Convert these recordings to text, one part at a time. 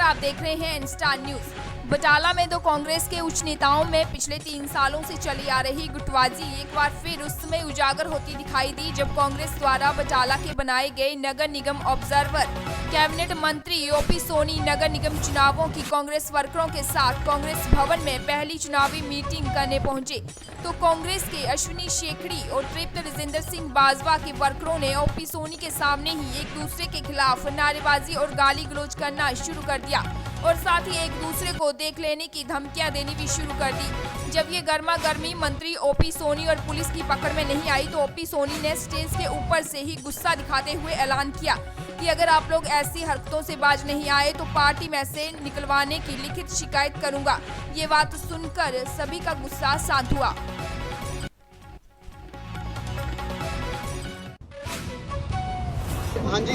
आप देख रहे हैं इंस्टार न्यूज। बटाला में दो कांग्रेस के उच्च नेताओं में पिछले 3 सालों से चली आ रही गुटबाजी एक बार फिर उस समय उजागर होती दिखाई दी जब कांग्रेस द्वारा बटाला के बनाए गए नगर निगम ऑब्जर्वर कैबिनेट मंत्री ओपी सोनी नगर निगम चुनावों की कांग्रेस वर्करों के साथ कांग्रेस भवन में पहली चुनावी मीटिंग करने पहुंचे तो कांग्रेस के अश्विनी शेखड़ी और तृप्त राजेंद्र सिंह बाजवा के वर्करों ने ओपी सोनी के सामने ही एक दूसरे के खिलाफ नारेबाजी और गाली गलौज करना शुरू कर दिया और साथ ही एक दूसरे को देख लेने की धमकियां देनी भी शुरू कर दी। जब ये गर्मा गर्मी मंत्री ओपी सोनी और पुलिस की पकड़ में नहीं आई तो ओपी सोनी ने स्टेज के ऊपर से ही गुस्सा दिखाते हुए ऐलान किया कि अगर आप लोग ऐसी हरकतों से बाज नहीं आए तो पार्टी में से निकलवाने की लिखित शिकायत करूंगा। ये बात सुनकर सभी का गुस्सा शांत हुआ।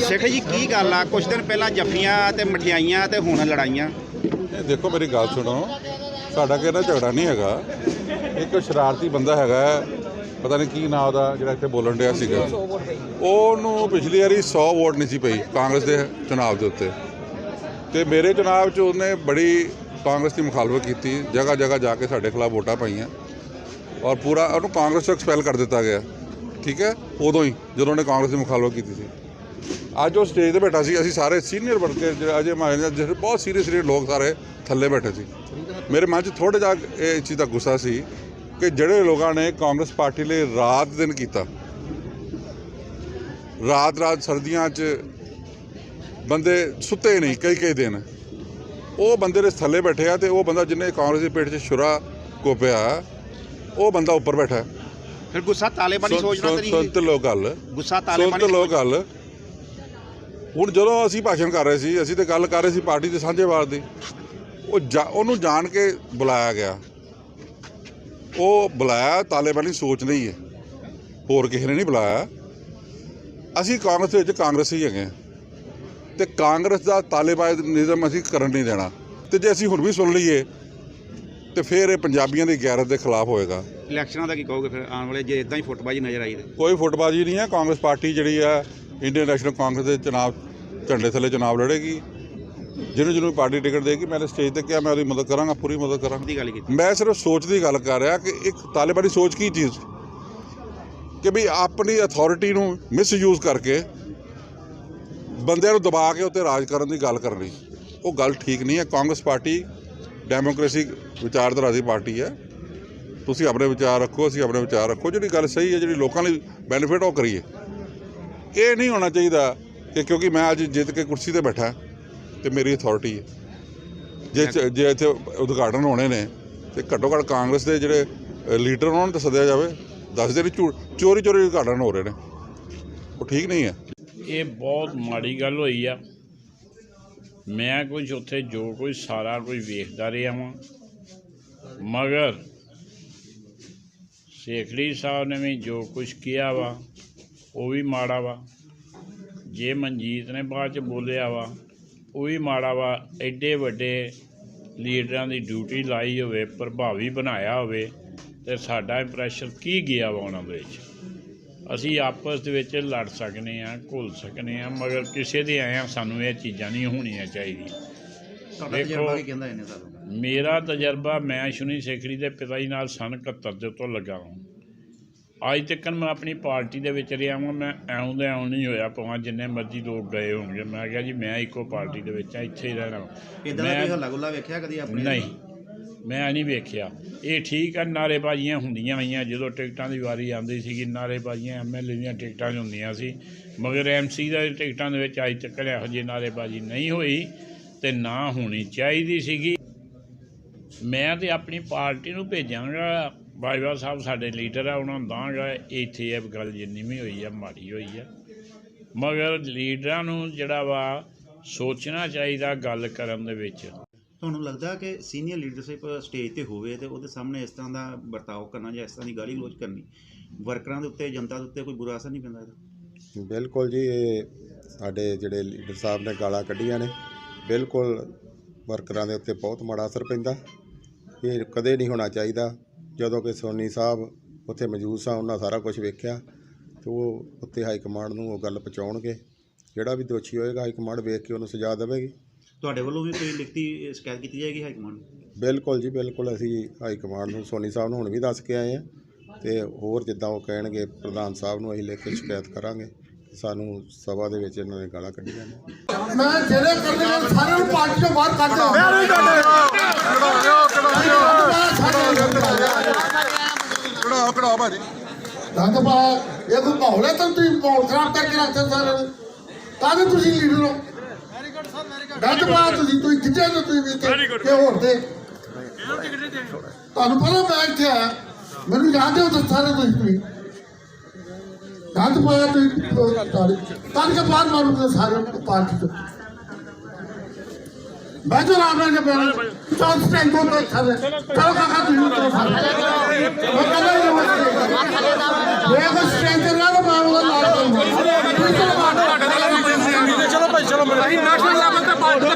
शेखर जी की गल आ कुछ दिन पहला जफियां ते मठियाइयां ते हुण लड़ाइयां। देखो मेरी गल सुनो, साडा किहड़ा झगड़ा नहीं हैगा। एक शरारती बंदा हैगा, पता नहीं की नाम दा जिहड़ा इत्थे बोलन डिया सीगा, ओहनूं पिछली वारी 100 वोट नहीं सी पई कांग्रेस दे चुनाव दे उत्ते ते मेरे चुनाव च उहने बड़ी कांग्रेस की मुखालफत की, जगह जगह जाके साडे खिलाफ वोटां पाईयां और पूरा उहनूं कांग्रेस तो एक्सपैल कर दिता गया। ठीक है, उदों ही जो उन्हें कांग्रेस की मुखालफत की थी। अज वो स्टेज पर बैठा सी, असीं सारे सीनियर वर्कर अजय माजरे जिहड़े बहुत सीरियस लोग सारे थल्ले बैठे सी। मेरे मन च थोड़ा जिहा इस चीज़ का गुस्सा सी कि जिहड़े लोगों ने कांग्रेस पार्टी लिए रात दिन किया, रात सर्दियां च बंदे सुते नहीं कई दिन, वो बंदे दे थल्ले बैठे आ ते वो बंदा जिन्हें कांग्रेस की पेट च छुरा कोपिया वो बंदा उपर बैठा है। फिर गुस्सा तालेबानी सोचना सुनते लोग गल, गुस्सा तालेबानी लोग गल। ਹੁਣ ਜਦੋਂ ਅਸੀਂ ਭਾਸ਼ਣ ਕਰ ਰਹੇ ਸੀ, ਅਸੀਂ ਤਾਂ ਗੱਲ ਕਰ ਰਹੇ ਸੀ ਪਾਰਟੀ ਦੇ ਸਾਂਝੇਵਾਲ ਦੀ, ਉਹਨੂੰ ਜਾਣ ਕੇ ਬੁਲਾਇਆ ਗਿਆ। ਉਹ ਬੁਲਾਇਆ ਤਾਲੇਬਾਨੀ ਸੋਚ ਨਹੀਂ ਹੈ, ਹੋਰ ਕਿਸੇ ਨੇ ਨਹੀਂ ਬੁਲਾਇਆ। ਅਸੀਂ ਕਾਂਗਰਸ ਦੇ ਵਿੱਚ ਕਾਂਗਰਸੀ ਹੈਗੇ ਤੇ ਕਾਂਗਰਸ ਦਾ ਤਾਲੇਬਾਨੀਜ਼ਮ ਅਸੀਂ ਕਰਨ ਨਹੀਂ ਦੇਣਾ ਤੇ ਜੇ ਅਸੀਂ ਹੁਣ ਵੀ ਸੁਣ ਲਈਏ ਤੇ ਫਿਰ ਇਹ ਪੰਜਾਬੀਆਂ ਦੀ ਗੈਰਤ ਦੇ ਖਿਲਾਫ ਹੋਏਗਾ। ਇਲੈਕਸ਼ਨਾਂ ਦਾ ਕੀ ਕਹੋਗੇ ਫਿਰ ਆਉਣ ਵਾਲੇ ਜੇ ਇਦਾਂ ਹੀ ਫੁੱਟਬਾਜੀ ਨਜ਼ਰ ਆਈ ਤੇ? ਕੋਈ ਫੁੱਟਬਾਜੀ ਨਹੀਂ ਹੈ। ਕਾਂਗਰਸ ਪਾਰਟੀ ਜਿਹੜੀ ਆ इंडियन नेशनल कांग्रेस के चुनाव झंडे थले चुनाव लड़ेगी। जिन्होंने पार्टी टिकट देगी, मैंने स्टेज तक क्या मैं उसकी मदद कराँगा, पूरी मदद कराँगा। मैं सिर्फ सोच की गल कर रहा कि एक तालिबानी सोच की चीज़ कि भी अपनी अथॉरिटी नूं मिसयूज करके बंदिਆਂ ਨੂੰ दबा के उत्ते राज करने की गल करनी, वो गल ठीक नहीं है। कांग्रेस पार्टी डेमोक्रेसी विचारधारा की पार्टी है। तुसीं अपने विचार रखो, असीं अपने विचार रखो, जिहड़ी गल सही है, जिहड़ी लोकां लई बेनीफिट वो करिए। ये नहीं होना चाहिए कि क्योंकि मैं अज जित के कुर्सी पर बैठा तो मेरी अथॉरिटी है। जे इत्थे उद्घाटन होने ने तो घट्टो घट्ट कांग्रेस के जिहड़े लीडर उन्होंने तो सद्दिया जाए। 10 दिन चोरी उद्घाटन हो रहे हैं, वो ठीक नहीं है। ये बहुत माड़ी गल होई आ। मैं कुछ उत्थे जो कुछ सारा कुछ वेखदा रहा वां, मगर शेखड़ी साहब ने भी जो कुछ किया वा वो भी माड़ा वा। जे मनजीत ने बाद च बोलिया वा वो भी माड़ा वा। एडे वड्डे लीडरां दी ड्यूटी लाई होवे, प्रभावी बनाया होवे ते साडा इंप्रैशन की गया वा उन्हां दे विच। असीं आपस दे विच लड़ सकने आ, घुल सकने आ, मगर किसी दे आए सानूं ये चीज़ां नहीं होणियां चाहीदियां। देखो मेरा तजर्बा, मैं अश्विनी शेखड़ी के पिता जी नाल सन 71 तो लगा हूँ। अज तक मैं अपनी पार्टी के रहा वाँ, मैं ऐं दे ऐं नहीं होया भावें जिन्ने मर्जी लोग गए होंगे। मैं क्या जी मैं एको पार्टी के इत्थे ही रहना। नहीं, मैं नहीं वेख्या। ये ठीक है, नारेबाजियां होंदियां होईयां जो टिकटां की वारी आती सी, नारेबाजियां MLA दी टिकटां होंदियां सी, मगर MC दी टिकटां दे विच अज तक इहो जी नारेबाजी नहीं हुई ते ना होनी चाहिदी सीगी। मैं तो अपनी पार्टी नूं भेजांगा, बाजवा साहब साडे लीडर है, उन्होंने दांगा इत्थे ये गल जिन्नी भी हुई है माड़ी हुई है, मगर लीडरां नूं जिहड़ा वा सोचना चाहिए गल करन दे विच। ਤੁਹਾਨੂੰ ਲੱਗਦਾ कि सीनियर लीडरशिप स्टेज पर होवे ते ਉਹਦੇ ਸਾਹਮਣੇ ਇਸ ਤਰ੍ਹਾਂ ਦਾ ਵਰਤਾਓ ਕਰਨਾ ਜਾਂ ਇਸ ਤਰ੍ਹਾਂ ਦੀ ਗਾਲੀ ਗਲੋਚ ਕਰਨੀ ਵਰਕਰਾਂ ਦੇ ਉੱਤੇ, ਜਨਤਾ ਦੇ ਉੱਤੇ ਕੋਈ ਬੁਰਾ ਅਸਰ ਨਹੀਂ ਪੈਂਦਾ ਇਹਦਾ? बिल्कुल जी, साडे जिहड़े लीडर साहब ने गालां कढ़ियां ने, बिल्कुल वर्करां दे उत्ते बहुत माड़ा असर पैंदा। ये कदे नहीं होना चाहिए। ਜਦੋਂ कि सोनी साहब उत्थे मौजूद सा, उन्हां सारा कुछ वेख्या तो वो उत्ते हाई कमांड नूं वो गल पहुँचाउणगे। जिहड़ा भी दोषी होएगा हाई कमांड वेख के उन्हें सजा देवेगी। ਤੁਹਾਡੇ ਵੱਲੋਂ ਵੀ ਕੋਈ ਲਿਖਤੀ ਸ਼ਿਕਾਇਤ ਕੀਤੀ ਜਾਏਗੀ ਹਾਈ ਕਮਾਂਡ ਨੂੰ? ਬਿਲਕੁਲ ਜੀ ਬਿਲਕੁਲ, ਅਸੀਂ ਹਾਈ ਕਮਾਂਡ ਨੂੰ ਸੋਨੀ ਸਾਹਿਬ ਨੂੰ ਹੁਣ ਵੀ ਦੱਸ ਕੇ ਆਏ ਹਾਂ ਤੇ ਹੋਰ ਜਿੱਦਾਂ ਉਹ ਕਹਿਣਗੇ ਪ੍ਰਧਾਨ ਸਾਹਿਬ ਨੂੰ ਅਸੀਂ ਲਿਖ ਕੇ ਸ਼ਿਕਾਇਤ ਕਰਾਂਗੇ ਕਿ ਸਾਨੂੰ ਸਭਾ ਦੇ ਵਿੱਚ ਇਹਨਾਂ ਨੇ ਗਾਲਾਂ ਕੱਢੀਆਂ ਨੇ। ਮੈਂ ਜਿਹੜੇ ਕਰਦੇ ਨੇ ਸਾਰਿਆਂ ਨੂੰ ਪਾਰਟੀ ਤੋਂ ਬਾਹਰ ਕੱਢ ਦਿਓ। ਕਢਾਓ ਭਾਜੀ। ਦੰਦ ਪਾ ਇਹ ਕੋਈ ਮਾਹੌਲ ਹੈ ਤਾਂ ਤੁਸੀਂ ਮਾਹੌਲ ਖਰਾਬ ਕਰਕੇ ਰੱਖਦੇ ਸਾਰਿਆਂ ਨੂੰ। ਤਾਂ ਵੀ ਤੁਸੀਂ ਲੀਡਰ ਹੋ। ਦੰਦ ਪਾ ਤੁਸੀਂ ਖਿੱਚਿਆ ਜੋ ਤੁਸੀਂ ਵੀ ਤੇ ਹੋਰ ਤੇ ਤੁਹਾਨੂੰ ਪਤਾ ਮੈਂ ਇੱਥੇ ਆਇਆ, ਮੈਨੂੰ ਯਾਦ ਹੈ ਉਹ ਸਾਰੇ ਤੁਸੀਂ ਦੰਦ ਪਾਇਆ ਤੁਸੀਂ ਤਨ ਕੇ ਬਾਹਰ ਮਾਰੂਗੇ ਸਾਰੇ ਪਾਰਟੀ ਤੋਂ। बैठो आराम से बैठो चौथ टाइम को तो चलो काका तुम तो मैं कल ही ये को स्ट्रेंथ ना तो मैं बोला चलो भाई चलो नेशनल लेवल पे पार्टी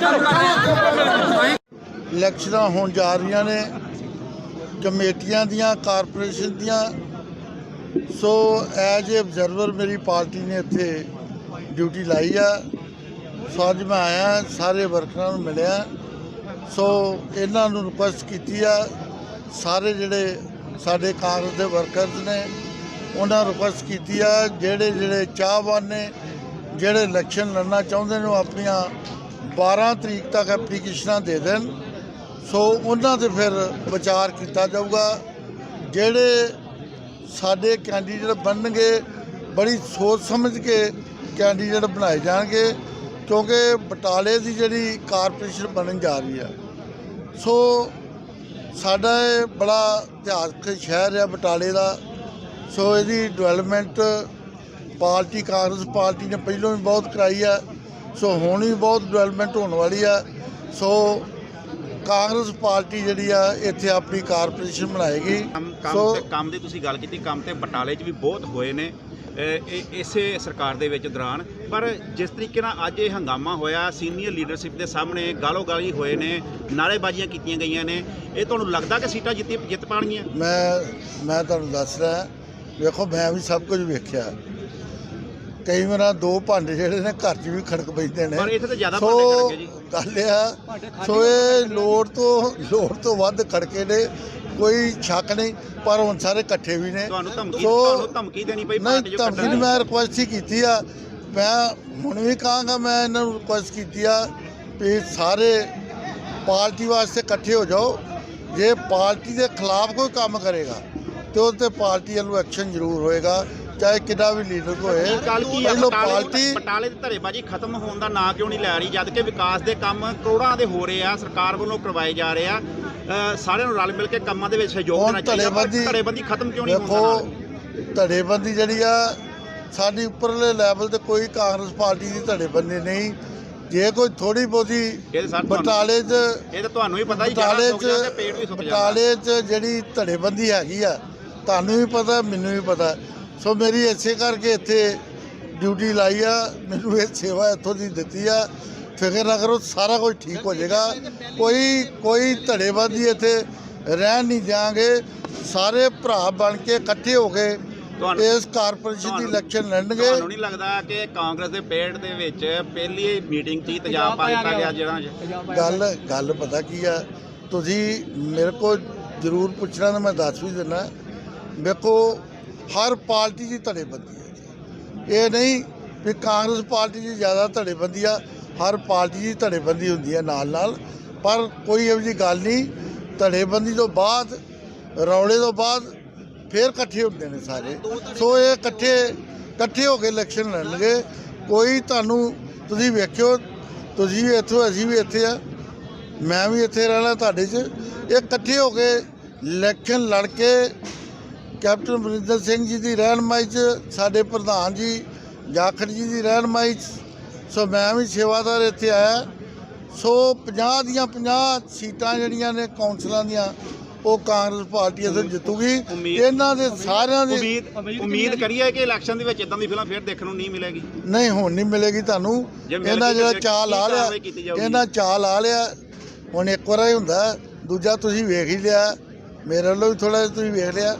इलेक्शनां होण जा रही ने कमेटियां दियां कारपोरेशन दियां। सो एज ए ऑब्जर्वर मेरी पार्टी ने इत्थे ड्यूटी लाई है। सो अज मैं आया सारे वर्करां नूं मिलिया। सो इन्हां नूं रिक्वेस्ट कीती आ सारे जिहड़े साडे कांग्रेस दे वर्कर्स ने उन्हां रिक्वेस्ट कीती आ जिहड़े जिहड़े चाहवान ने जिहड़े इलैक्शन लड़ना चाहुंदे ने अपनियां 12 तरीक तक एप्लीकेशनां दे देन। सो उन्हां ते फिर विचार कीता जाऊगा। जिहड़े साडे कैंडीडेट बनणगे बड़ी सोच समझ के कैंडीडेट बनाए जाणगे क्योंकि बटाले की जी कारपोरेशन बनन जा रही है। सो साडा बड़ा इतिहासक शहर है बटाले का। सो यदी डिवेलपमेंट पार्टी कांग्रेस पार्टी ने पहलों भी बहुत कराई है। सो हुण भी बहुत डिवेलपमेंट होने वाली है। सो कांग्रेस पार्टी जी इत्थे अपनी कारपोरेशन बनाएगी। सो काम की तुसीं गल कीती, काम ते बटाले च भी बहुत होए ने इसे सरकार दे विच दौरान। पर जिस तरीके नाल अज ये हंगामा होया सीनियर लीडरशिप के सामने गालो गाली होए ने नारेबाजियां कीतियां गईयां ने, ये तुहानूं लगदा कि सीटां जित पाणगियां? मैं तुहानूं दस रहा देखो मैं भी सब कुछ वेख्या। कई मेरा दो भांडे जिहड़े ने घर च भी खड़क पैंदे ने। पर इत्थे ते ज़्यादा सो भांडे खड़के जी। गल आ सो ये लोड़ तो वध खड़के ने, कोई शक नहीं। पर हुण सारे इकट्ठे भी ने। धमकी देनी पई नहीं धमकी मैं रिक्वेस्ट ही की आ। मैं हुण भी कहांगा मैं इन्हां नूं रिक्वेस्ट की आ भी सारे पार्टी वास्ते इकट्ठे हो जाओ। जे पार्टी के खिलाफ कोई काम करेगा तो उस पार्टी वालों एक्शन जरूर होएगा, चाहे कितना भी लीडर होए। पहलों पार्टी बटाले दी धड़ेबाजी खत्म होने का नाम क्यों नहीं लै रही, जबकि विकास के काम करोड़ों के हो रहे हैं, सरकार वालों करवाए जा रहे हैं। सारे रल मिल के कामों के सहयोग देना चाहिए। धड़ेबंदी खत्म क्यों नहीं होती? धड़ेबंदी जी साडी उपरले लैवल ते कोई कांग्रेस पार्टी की धड़ेबंदी नहीं। जे कोई थोड़ी बहुती बटाले च जिहड़ी धड़ेबंदी हैगी आ तुहानूं भी पता मैनूं भी पता। सो मेरी इसे करके इत्थे ड्यूटी लाई आ, मैनूं ये सेवा इत्थों दी दित्ती आ। फिक्र ना करो सारा कुछ ठीक हो जाएगा। कोई धड़ेबंदी इत्थे रहन नहीं देंगे। सारे भरा बन के इकट्ठे हो गए इस कारपोरेशन की इलैक्शन लड़नगे। ਤੁਹਾਨੂੰ ਨਹੀਂ ਲੱਗਦਾ ਕਿ ਕਾਂਗਰਸ ਦੇ ਪੇੜ ਦੇ ਵਿੱਚ ਪਹਿਲੀ ਮੀਟਿੰਗ 'ਚ ਹੀ ਤੇਜ਼ਾਬ ਪਾ ਦਿੱਤਾ ਗਿਆ? ਜਿਹੜਾ ਗੱਲ ਪਤਾ ਕੀ ਆ, ਤੁਸੀਂ ਮੇਰੇ ਕੋਲ ਜ਼ਰੂਰ ਪੁੱਛਣਾ ਤਾਂ ਮੈਂ ਦੱਸ ਵੀ ਦਿੰਦਾ। ਵੇਖੋ हर पार्टी की धड़ेबंदी है। ये नहीं भी कांग्रेस पार्टी की ज़्यादा धड़ेबंदी आ, हर पार्टी की धड़ेबंदी होंदी है नाल। पर कोई इहो जी गल नहीं। धड़ेबंदी तो बाद रौले तो बाद फिर इकट्ठे होंदे ने सारे। सो ये इकट्ठे हो के इलैक्शन लड़नगे। कोई तुहानूं तुसीं वेखिओ, तुसीं भी इत्थों असीं भी इत्थे आ, मैं भी इत्थे रहना तुहाडे च। ये इकट्ठे हो के इलैक्शन लड़ के कैप्टन अमरिंदर सिंह जी की रहनमाई च, साडे प्रधान जी जाखड़ जी की रहनमाई च। सो मैं भी सेवादार इत्थे आया। सो 50 ਦੀਆਂ 50 सीटां जिहड़ियां ने कौंसलां दियां वो कांग्रेस पार्टी इत्थे जितूगी। इन्हां दे सारिਆਂ ਦੀ उम्मीद करिए कि इलैक्शन ਦੇ ਵਿੱਚ ਇਦਾਂ ਦੀ ਫਿਲਮ ਫਿਰ ਦੇਖਣ ਨੂੰ ਨਹੀਂ ਮਿਲੇਗੀ। नहीं हुण नहीं मिलेगी तुहानूं। इन्हां ਜਿਹੜਾ ਚਾਅ ਲਾ ਲਿਆ, इन्हां ਚਾਅ ला लिया। हुण एक वार ही हुंदा, दूजा तुसीं वेख ही लिया, मेरे ਵੱਲੋਂ भी थोड़ा तुसीं वेख लिया।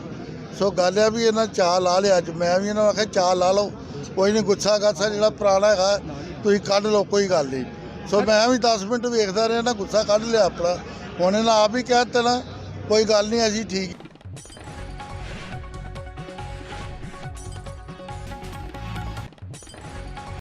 सो गल है भी इन्हें चाह ला लिया। अज मैं भी इन्होंने आख्या चाह ला लो, कोई नहीं गुस्सा गासा जो पुराना है तुम कढ़ लो, कोई गल नहीं। ਸੋ ਮੈਂ ਵੀ 10 ਮਿੰਟ ਵੇਖਦਾ ਰਿਹਾ ਨਾ, ਗੁੱਸਾ ਕੱਢ ਲਿਆ ਆਪਣਾ। ਹੁਣ ਇਹਨਾਂ ਆਪ ਹੀ ਕਹਿ ਦਿੱਤਾ ਨਾ ਕੋਈ ਗੱਲ ਨਹੀਂ ਅਸੀਂ ਠੀਕ